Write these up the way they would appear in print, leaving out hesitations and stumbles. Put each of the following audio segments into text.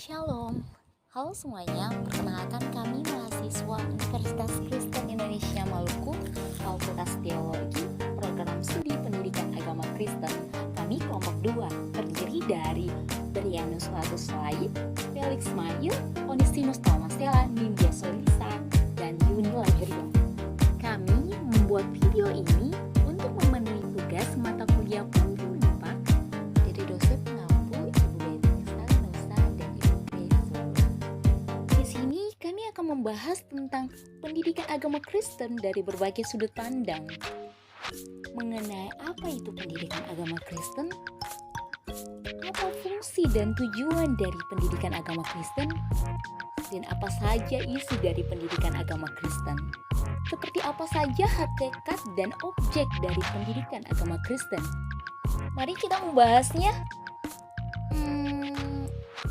Shalom, halo semuanya, perkenalkan kami mahasiswa Universitas Kristen Indonesia Maluku, Fakultas Teologi, Program Studi Pendidikan Agama Kristen. Kami kelompok 2, terdiri dari Brianus Latus Laib, Felix Mayu, Onisimus Tamasela, Nindya Solisa, dan Yuni Lajurio. Kami membuat video ini untuk memenuhi tugas mata kuliah penting MIPA dari dosen pengampu Ibu Beatrice Nusa dan Ibu Bezul. Di sini kami akan membahas tentang pendidikan agama Kristen dari berbagai sudut pandang. Mengenai apa itu pendidikan agama Kristen? Apa fungsi dan tujuan dari pendidikan agama Kristen? Dan apa saja isi dari pendidikan agama Kristen? Seperti apa saja hakikat dan objek dari pendidikan agama Kristen? Mari kita membahasnya.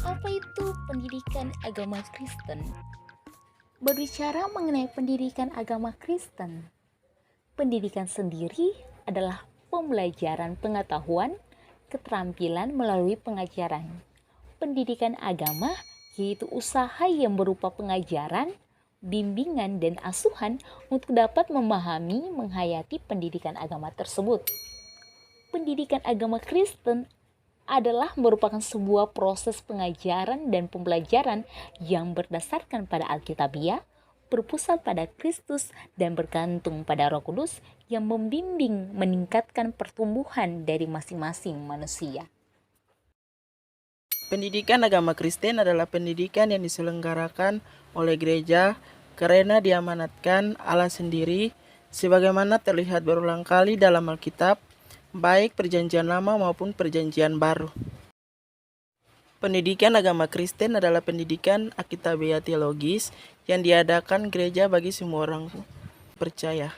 Apa itu pendidikan agama Kristen? Berbicara mengenai pendidikan agama Kristen, pendidikan sendiri adalah pembelajaran pengetahuan, keterampilan melalui pengajaran. Pendidikan agama yaitu usaha yang berupa pengajaran, bimbingan, dan asuhan untuk dapat memahami, menghayati pendidikan agama tersebut. Pendidikan agama Kristen adalah merupakan sebuah proses pengajaran dan pembelajaran yang berdasarkan pada Alkitabiah, berpusat pada Kristus, dan bergantung pada Roh Kudus yang membimbing meningkatkan pertumbuhan dari masing-masing manusia. Pendidikan agama Kristen adalah pendidikan yang diselenggarakan oleh gereja karena diamanatkan Allah sendiri sebagaimana terlihat berulang kali dalam Alkitab, baik Perjanjian Lama maupun Perjanjian Baru. Pendidikan agama Kristen adalah pendidikan akitabiah teologis yang diadakan gereja bagi semua orang percaya.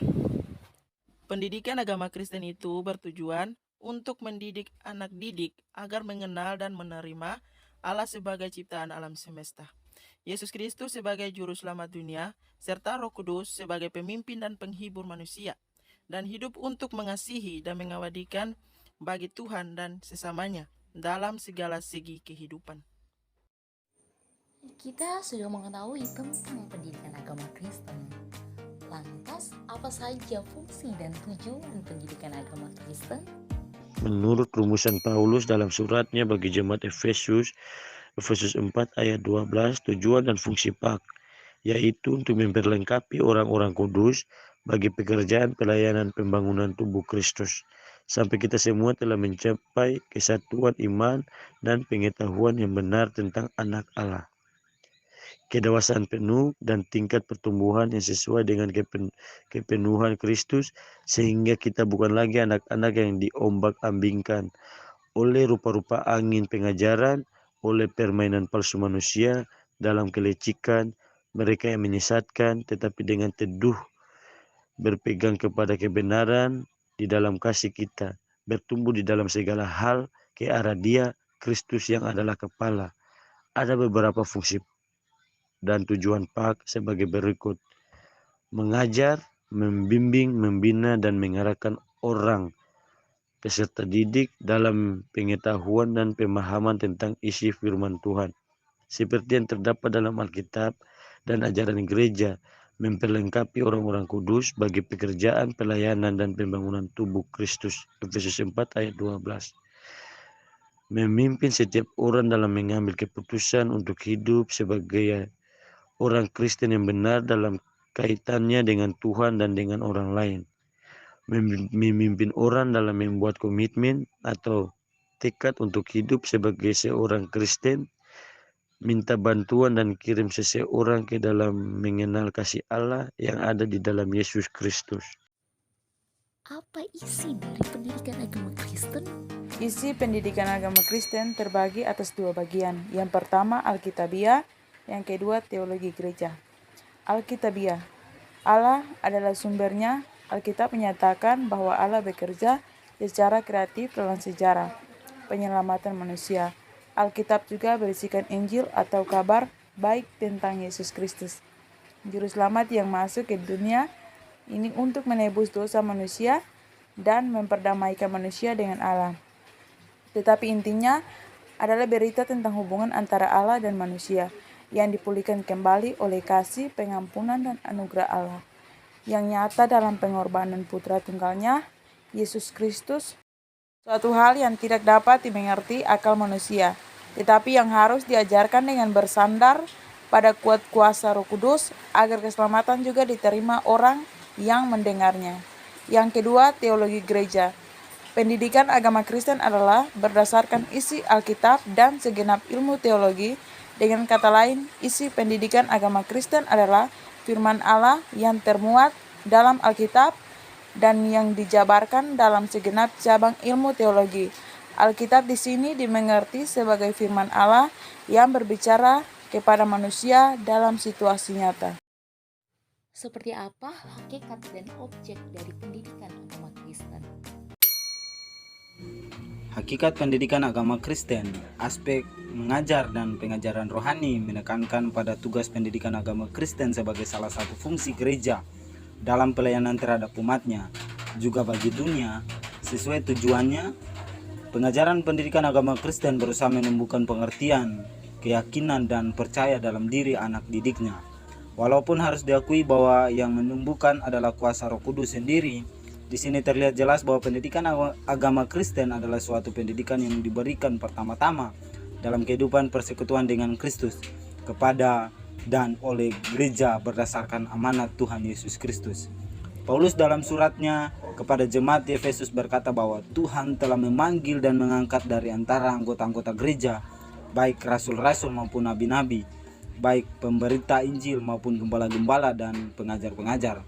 Pendidikan agama Kristen itu bertujuan untuk mendidik anak didik agar mengenal dan menerima Allah sebagai ciptaan alam semesta, Yesus Kristus sebagai juru selamat dunia, serta Roh Kudus sebagai pemimpin dan penghibur manusia, dan hidup untuk mengasihi dan mengabadikan bagi Tuhan dan sesamanya dalam segala segi kehidupan. Kita sudah mengetahui tentang pendidikan agama Kristen. Lantas, apa saja fungsi dan tujuan pendidikan agama Kristen? Menurut rumusan Paulus dalam suratnya bagi jemaat Efesus 4 ayat 12, tujuan dan fungsi PAK, yaitu untuk memperlengkapi orang-orang kudus bagi pekerjaan pelayanan pembangunan tubuh Kristus, sampai kita semua telah mencapai kesatuan iman dan pengetahuan yang benar tentang anak Allah, kedewasaan penuh dan tingkat pertumbuhan yang sesuai dengan kepenuhan Kristus, sehingga kita bukan lagi anak-anak yang diombak-ambingkan oleh rupa-rupa angin pengajaran, oleh permainan palsu manusia dalam kelecikan mereka yang menyesatkan, tetapi dengan teduh berpegang kepada kebenaran di dalam kasih kita, bertumbuh di dalam segala hal ke arah Dia, Kristus yang adalah kepala. Ada beberapa fungsi dan tujuan PAK sebagai berikut: mengajar, membimbing, membina, dan mengarahkan orang peserta didik dalam pengetahuan dan pemahaman tentang isi firman Tuhan, seperti yang terdapat dalam Alkitab dan ajaran gereja, memperlengkapi orang-orang kudus bagi pekerjaan pelayanan dan pembangunan tubuh Kristus. Efesus 4 ayat 12. Memimpin setiap orang dalam mengambil keputusan untuk hidup sebagai orang Kristen yang benar dalam kaitannya dengan Tuhan dan dengan orang lain. Memimpin orang dalam membuat komitmen atau tekad untuk hidup sebagai seorang Kristen, minta bantuan dan kirim seseorang ke dalam mengenal kasih Allah yang ada di dalam Yesus Kristus. Apa isi dari pendidikan agama Kristen? Isi pendidikan agama Kristen terbagi atas dua bagian. Yang pertama Alkitabiah, yang kedua teologi gereja. Alkitabiah. Allah adalah sumbernya. Alkitab menyatakan bahwa Allah bekerja secara kreatif dalam sejarah penyelamatan manusia. Alkitab juga berisikan Injil atau kabar baik tentang Yesus Kristus, juru selamat yang masuk ke dunia ini untuk menebus dosa manusia dan memperdamaikan manusia dengan Allah. Tetapi intinya, adalah berita tentang hubungan antara Allah dan manusia yang dipulihkan kembali oleh kasih, pengampunan, dan anugerah Allah yang nyata dalam pengorbanan Putra Tunggalnya, Yesus Kristus, suatu hal yang tidak dapat dimengerti akal manusia, tetapi yang harus diajarkan dengan bersandar pada kuat kuasa Roh Kudus agar keselamatan juga diterima orang yang mendengarnya. Yang kedua, teologi gereja. Pendidikan agama Kristen adalah berdasarkan isi Alkitab dan segenap ilmu teologi. Dengan kata lain, isi pendidikan agama Kristen adalah firman Allah yang termuat dalam Alkitab dan yang dijabarkan dalam segenap cabang ilmu teologi. Alkitab di sini dimengerti sebagai firman Allah yang berbicara kepada manusia dalam situasi nyata. Seperti apa hakikat dan objek dari pendidikan agama Kristen? Hakikat pendidikan agama Kristen, aspek mengajar dan pengajaran rohani menekankan pada tugas pendidikan agama Kristen sebagai salah satu fungsi gereja dalam pelayanan terhadap umatnya, juga bagi dunia. Sesuai tujuannya, pengajaran pendidikan agama Kristen berusaha menumbuhkan pengertian, keyakinan, dan percaya dalam diri anak didiknya. Walaupun harus diakui bahwa yang menumbuhkan adalah kuasa Roh Kudus sendiri, di sini terlihat jelas bahwa pendidikan agama Kristen adalah suatu pendidikan yang diberikan pertama-tama dalam kehidupan persekutuan dengan Kristus kepada dan oleh gereja berdasarkan amanat Tuhan Yesus Kristus. Paulus dalam suratnya kepada jemaat di Efesus berkata bahwa Tuhan telah memanggil dan mengangkat dari antara anggota-anggota gereja, baik rasul-rasul maupun nabi-nabi, baik pemberita Injil maupun gembala-gembala dan pengajar-pengajar.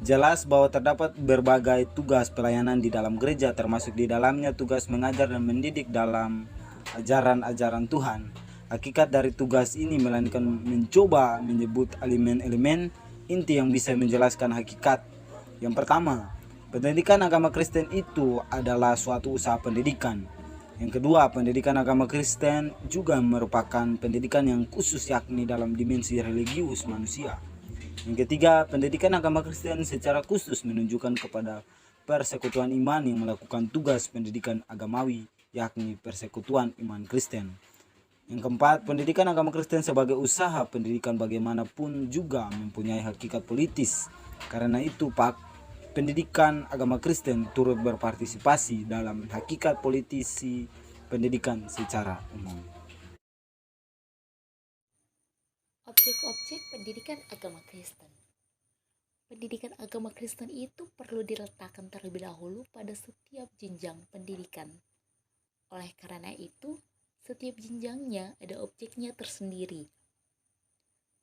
Jelas bahwa terdapat berbagai tugas pelayanan di dalam gereja, termasuk di dalamnya tugas mengajar dan mendidik dalam ajaran-ajaran Tuhan. Hakikat dari tugas ini melainkan mencoba menyebut elemen-elemen inti yang bisa menjelaskan hakikat. Yang pertama, pendidikan agama Kristen itu adalah suatu usaha pendidikan. Yang kedua, pendidikan agama Kristen juga merupakan pendidikan yang khusus, yakni dalam dimensi religius manusia. Yang ketiga, pendidikan agama Kristen secara khusus menunjukkan kepada persekutuan iman yang melakukan tugas pendidikan agamawi, yakni persekutuan iman Kristen. Yang keempat, pendidikan agama Kristen sebagai usaha pendidikan bagaimanapun juga mempunyai hakikat politis. Karena itu, pendidikan agama Kristen turut berpartisipasi dalam hakikat politisi pendidikan secara umum. Objek-objek pendidikan agama Kristen. Pendidikan agama Kristen itu perlu diletakkan terlebih dahulu pada setiap jenjang pendidikan. Oleh karena itu, setiap jenjangnya ada objeknya tersendiri.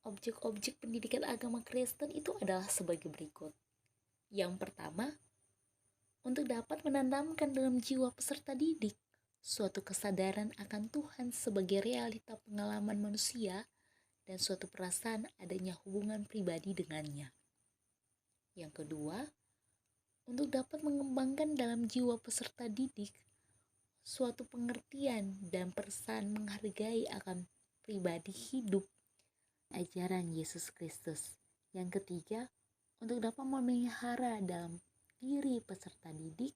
Objek-objek pendidikan agama Kristen itu adalah sebagai berikut. Yang pertama, untuk dapat menanamkan dalam jiwa peserta didik suatu kesadaran akan Tuhan sebagai realita pengalaman manusia dan suatu perasaan adanya hubungan pribadi dengannya. Yang kedua, untuk dapat mengembangkan dalam jiwa peserta didik suatu pengertian dan perasaan menghargai akan pribadi hidup ajaran Yesus Kristus. Yang ketiga, untuk dapat memelihara dalam diri peserta didik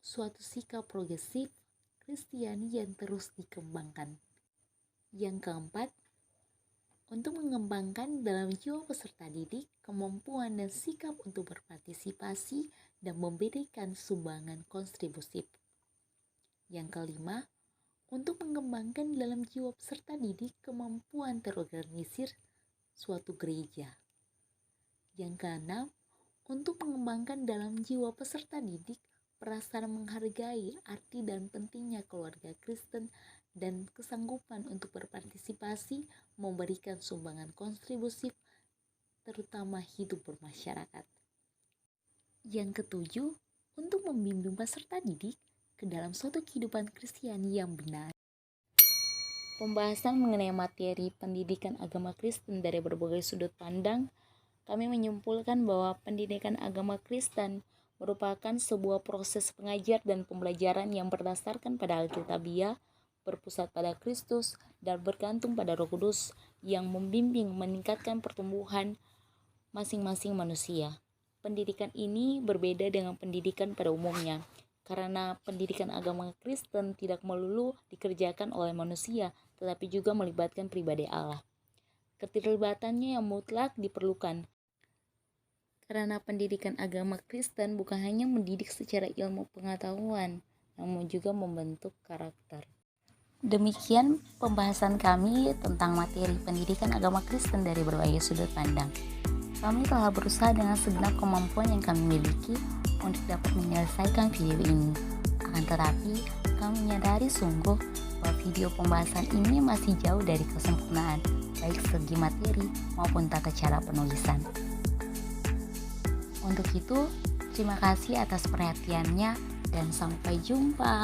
suatu sikap progresif Kristiani yang terus dikembangkan. Yang keempat, untuk mengembangkan dalam jiwa peserta didik kemampuan dan sikap untuk berpartisipasi dan memberikan sumbangan kontributif. Yang kelima, untuk mengembangkan dalam jiwa peserta didik kemampuan terorganisir suatu gereja. Yang keenam, untuk mengembangkan dalam jiwa peserta didik perasaan menghargai arti dan pentingnya keluarga Kristen dan kesanggupan untuk berpartisipasi memberikan sumbangan kontributif terutama hidup bermasyarakat. Yang ketujuh, untuk membimbing peserta didik ke dalam suatu kehidupan Kristiani yang benar. Pembahasan mengenai materi pendidikan agama Kristen dari berbagai sudut pandang, kami menyimpulkan bahwa pendidikan agama Kristen merupakan sebuah proses pengajar dan pembelajaran yang berdasarkan pada Alkitabiah, berpusat pada Kristus, dan bergantung pada Roh Kudus yang membimbing meningkatkan pertumbuhan masing-masing manusia. Pendidikan ini berbeda dengan pendidikan pada umumnya, karena pendidikan agama Kristen tidak melulu dikerjakan oleh manusia, tetapi juga melibatkan pribadi Allah. Keterlibatannya yang mutlak diperlukan, karena pendidikan agama Kristen bukan hanya mendidik secara ilmu pengetahuan, namun juga membentuk karakter. Demikian pembahasan kami tentang materi pendidikan agama Kristen dari berbagai sudut pandang. Kami telah berusaha dengan segenap kemampuan yang kami miliki untuk dapat menyelesaikan video ini. Akan tetapi, kami menyadari sungguh bahwa video pembahasan ini masih jauh dari kesempurnaan, baik segi materi maupun tata cara penulisan. Untuk itu, terima kasih atas perhatiannya dan sampai jumpa.